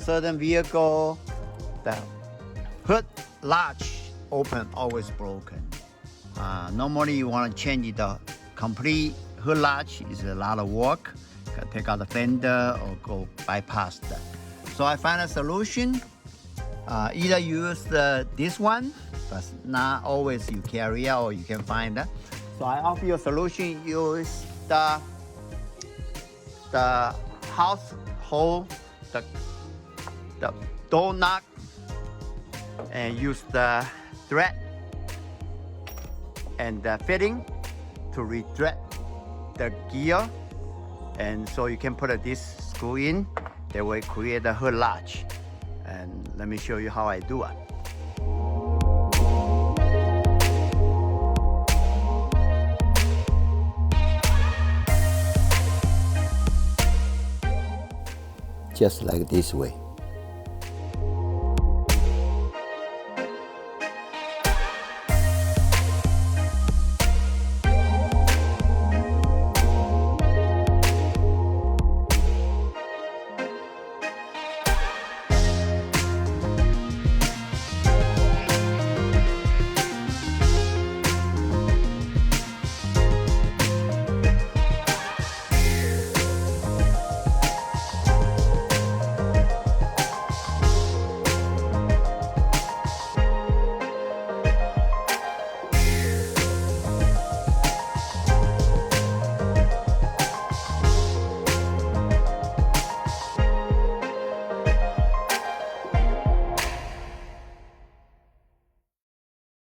certain vehicle, the hood latch open always broken. Normally you want to change the complete hood latch is a lot of work. Take out the fender or go bypass that. So I find a solution. Either use this one, but not always you carry out or you can find that. So I offer you a solution. Use the house hole, the door knob, and use the thread and the fitting to re-thread the gear, and so you can put this screw in. That will create a hood latch. And let me show you how I do it. Just like this way.